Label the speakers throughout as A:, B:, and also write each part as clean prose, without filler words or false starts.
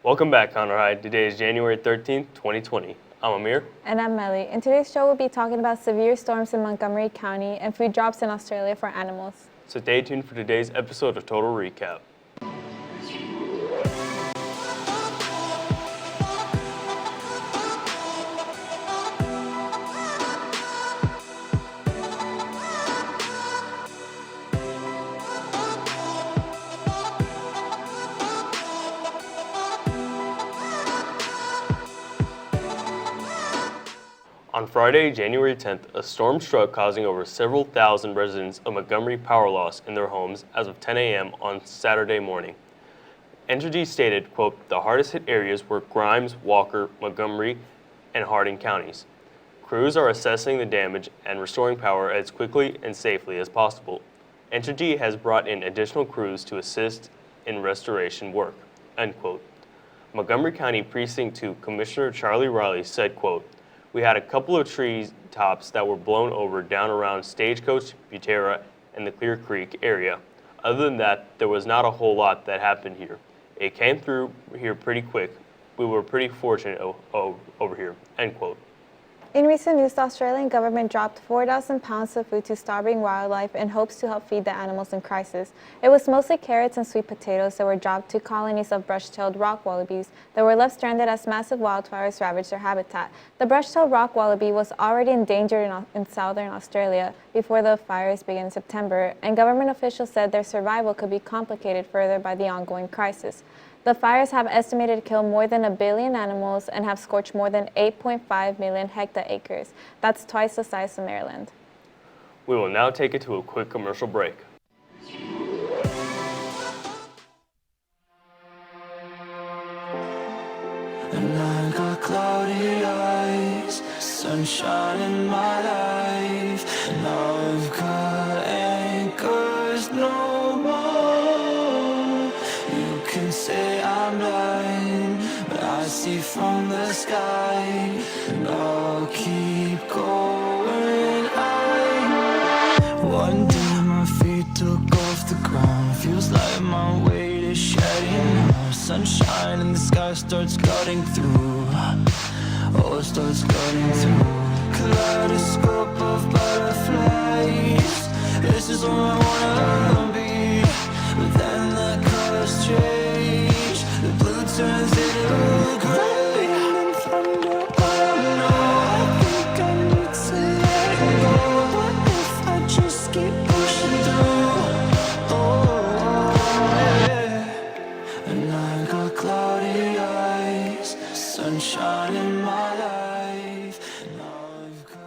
A: Welcome back, Honor High. Today is January 13th, 2020. I'm Amir.
B: And I'm Melly. In today's show, we'll be talking about severe storms in Montgomery County and food drops in Australia for animals.
A: So stay tuned for today's episode of Total Recap. On Friday, January 10th, a storm struck, causing over several thousand residents of Montgomery power loss in their homes as of 10 a.m. on Saturday morning. Entergy stated, quote, "The hardest hit areas were Grimes, Walker, Montgomery, and Hardin counties. Crews are assessing the damage and restoring power as quickly and safely as possible. Entergy has brought in additional crews to assist in restoration work," end quote. Montgomery County Precinct 2 Commissioner Charlie Riley said, quote, "We had a couple of tree tops that were blown over down around Stagecoach, Butera, and the Clear Creek area. Other than that, there was not a whole lot that happened here. It came through here pretty quick. We were pretty fortunate over here," end quote.
B: In recent news, the Australian government dropped 4,000 pounds of food to starving wildlife in hopes to help feed the animals in crisis. It was mostly carrots and sweet potatoes that were dropped to colonies of brush-tailed rock wallabies that were left stranded as massive wildfires ravaged their habitat. The brush-tailed rock wallaby was already endangered in southern Australia before the fires began in September, and government officials said their survival could be complicated further by the ongoing crisis. The fires have estimated to kill more than 1 billion animals and have scorched more than 8.5 million hectaacres. That's twice the size of Maryland.
A: We will now take it to a quick commercial break.
C: And I got cloudy eyes, sunshine in my life. Now I've got anchors no more. You can say I'm blind, but I see from the sky. And I'll keep going. One day my feet took off the ground. Feels like my weight is shedding now. Sunshine in the sky starts cutting through. Oh, it starts cutting through. Kaleidoscope of butterflies. This is where I wanna be. But then the colors change. The blue turns into gray. And thunder, oh no, I think I need to let go. What if I just keep pushing through? Oh, yeah. And I got cloudy eyes, sunshine in my life. Now I've got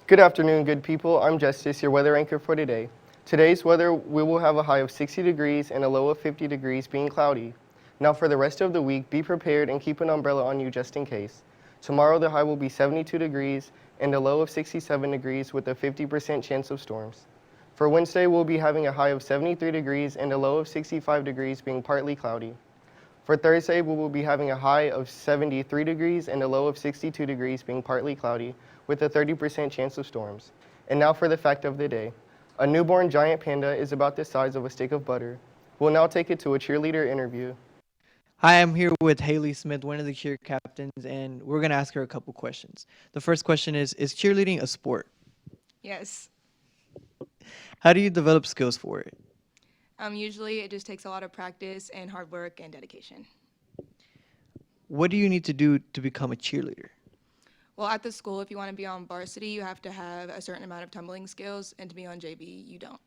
D: Good afternoon, good people. I'm Justice, your weather anchor for today. Today's weather, we will have a high of 60 degrees and a low of 50 degrees, being cloudy. Now for the rest of the week, be prepared and keep an umbrella on you just in case. Tomorrow, the high will be 72 degrees and a low of 67 degrees with a 50% chance of storms. For Wednesday, we'll be having a high of 73 degrees and a low of 65 degrees, being partly cloudy. For Thursday, we will be having a high of 73 degrees and a low of 62 degrees, being partly cloudy, with a 30% chance of storms. And now for the fact of the day. A newborn giant panda is about the size of a stick of butter. We'll now take it to a cheerleader interview.
E: Hi, I'm here with Haley Smith, one of the cheer captains, and we're going to ask her a couple questions. The first question is cheerleading a sport?
F: Yes.
E: How do you develop skills for it?
F: Usually it just takes a lot of practice and hard work and dedication.
E: What do you need to do to become a cheerleader?
F: Well, at the school, if you want to be on varsity, you have to have a certain amount of tumbling skills, and to be on JV, you don't.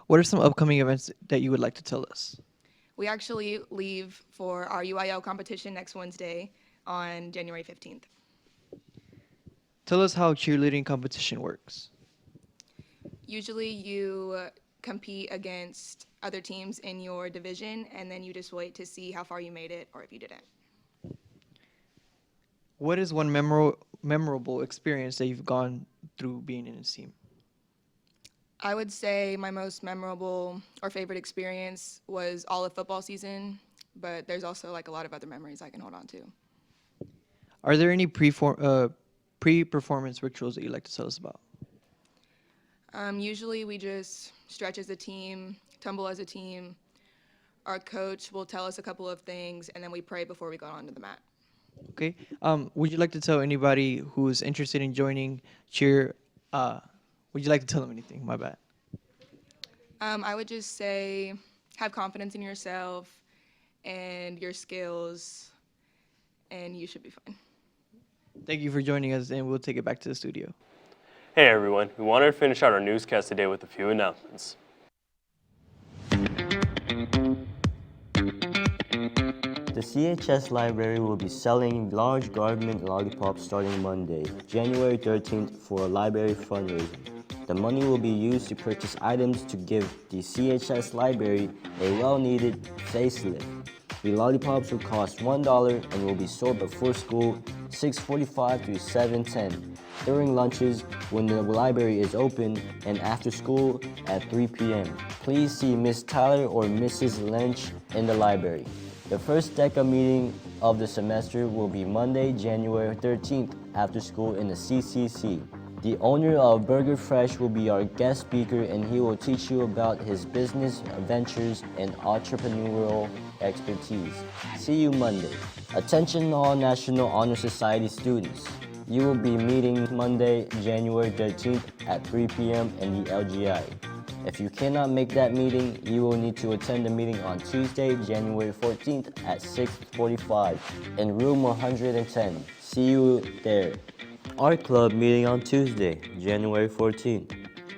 E: What are some upcoming events that you would like to tell us?
F: We actually leave for our UIL competition next Wednesday on January 15th.
E: Tell us how cheerleading competition works.
F: Usually you compete against other teams in your division, and then you just wait to see how far you made it or if you didn't.
E: What is one memorable experience that you've gone through being in a team?
F: I would say my most memorable or favorite experience was all of football season, but there's also like a lot of other memories I can hold on to.
E: Are there any pre-performance rituals that you'd like to tell us about?
F: Usually we just stretch as a team, tumble as a team. Our coach will tell us a couple of things, and then we pray before we go onto the mat.
E: Okay. Would you like to tell anybody who's interested in joining cheer? Would you like to tell them anything? My bad.
F: I would just say have confidence in yourself and your skills, and you should be fine.
E: Thank you for joining us, and we'll take it back to the studio.
A: Hey everyone, we wanted to finish out our newscast today with a few announcements.
G: The CHS Library will be selling large government lollipops starting Monday, January 13th for a library fundraiser. The money will be used to purchase items to give the CHS Library a well-needed facelift. The lollipops will cost $1 and will be sold before school 6:45 to 7:10, during lunches when the library is open, and after school at 3 p.m. Please see Ms. Tyler or Mrs. Lynch in the library. The first DECA meeting of the semester will be Monday, January 13th after school in the CCC. The owner of Burger Fresh will be our guest speaker, and he will teach you about his business ventures and entrepreneurial expertise. See you Monday. Attention all National Honor Society students. You will be meeting Monday, January 13th at 3 p.m. in the LGI. If you cannot make that meeting, you will need to attend the meeting on Tuesday, January 14th at 6:45 in room 110. See you there. Art Club meeting on Tuesday, January 14th.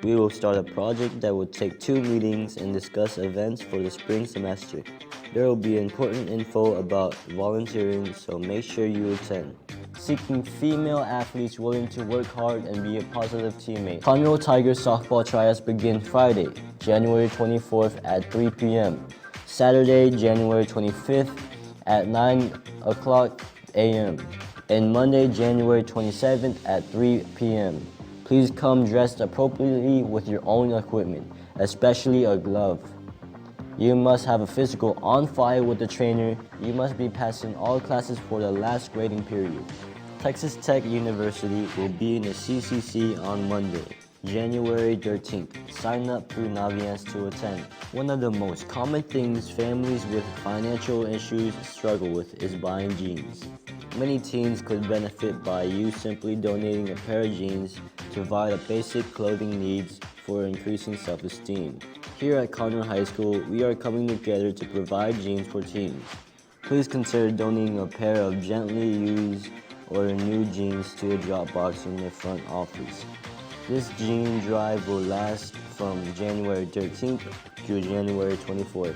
G: We will start a project that will take 2 meetings and discuss events for the spring semester. There will be important info about volunteering, so make sure you attend. Seeking female athletes willing to work hard and be a positive teammate. Conroe Tigers softball tryouts begin Friday, January 24th at 3 p.m. Saturday, January 25th at 9 o'clock a.m. and Monday, January 27th at 3 p.m. Please come dressed appropriately with your own equipment, especially a glove. You must have a physical on file with the trainer. You must be passing all classes for the last grading period. Texas Tech University will be in the CCC on Monday, January 13th. Sign up through Naviance to attend. One of the most common things families with financial issues struggle with is buying jeans. Many teens could benefit by you simply donating a pair of jeans to provide the basic clothing needs for increasing self-esteem. Here at Conroe High School, we are coming together to provide jeans for teens. Please consider donating a pair of gently used or new jeans to a drop box in the front office. This jean drive will last from January 13th through January 24th.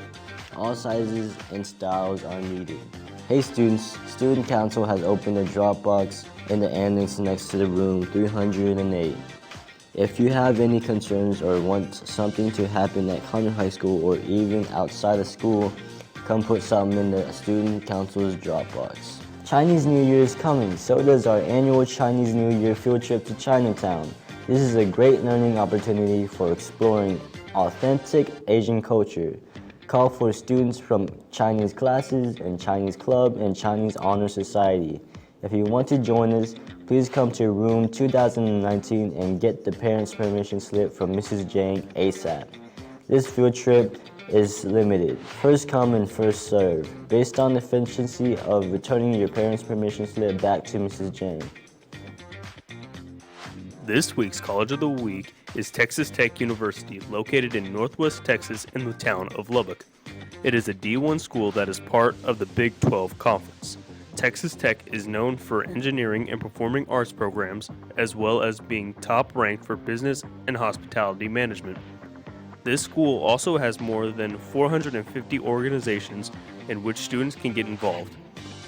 G: All sizes and styles are needed. Hey students, Student Council has opened a drop box in the annex next to the room 308. If you have any concerns or want something to happen at Conroe High School or even outside of school, come put something in the Student Council's Dropbox. Chinese New Year is coming, so does our annual Chinese New Year field trip to Chinatown. This is a great learning opportunity for exploring authentic Asian culture. Call for students from Chinese classes and Chinese club and Chinese Honor Society. If you want to join us, please come to room 2019 and get the parents' permission slip from Mrs. Jang ASAP. This field trip is limited. First come and first serve, based on the efficiency of returning your parents' permission slip back to Mrs. Jang.
A: This week's College of the Week is Texas Tech University, located in Northwest Texas in the town of Lubbock. It is a D1 school that is part of the Big 12 Conference. Texas Tech is known for engineering and performing arts programs, as well as being top ranked for business and hospitality management. This school also has more than 450 organizations in which students can get involved.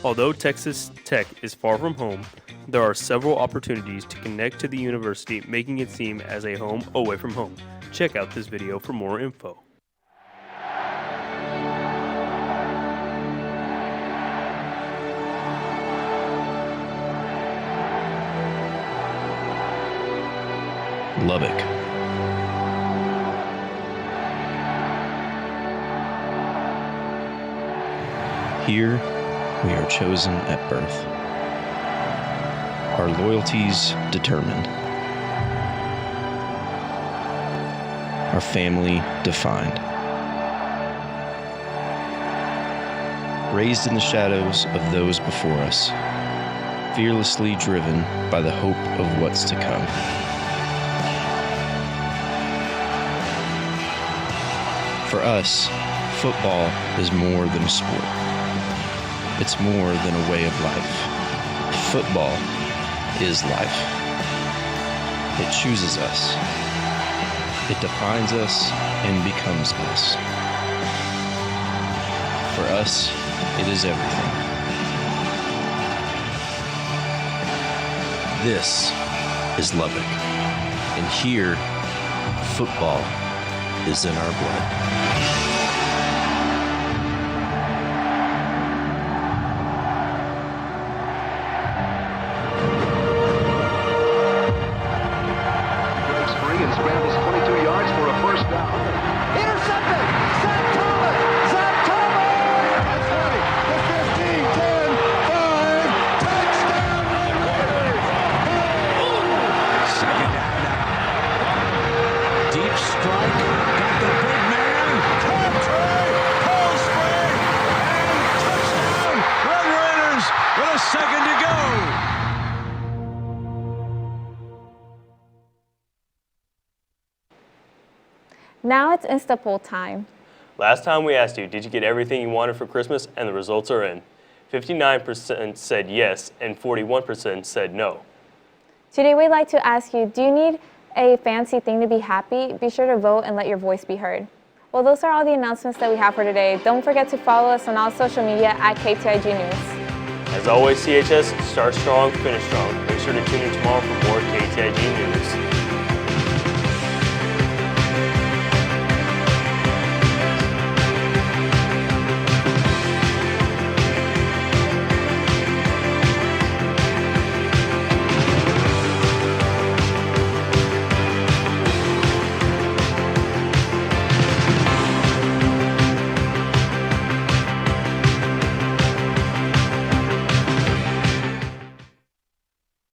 A: Although Texas Tech is far from home, there are several opportunities to connect to the university, making it seem as a home away from home. Check out this video for more info.
H: Lubbock. Here, we are chosen at birth. Our loyalties determined. our family defined. Raised in the shadows of those before us, fearlessly driven by the hope of what's to come. For us, football is more than a sport. It's more than a way of life. Football is life. It chooses us. It defines us and becomes us. For us, it is everything. This is Lubbock, and here, football is in our blood.
B: Now it's Instapoll time.
A: Last time we asked you, did you get everything you wanted for Christmas? And the results are in. 59% said yes, and 41% said no.
B: Today we'd like to ask you, do you need a fancy thing to be happy? Be sure to vote and let your voice be heard. Well, those are all the announcements that we have for today. Don't forget to follow us on all social media at KTIG News.
A: As always, CHS, start strong, finish strong. Make sure to tune in tomorrow for more KTIG News.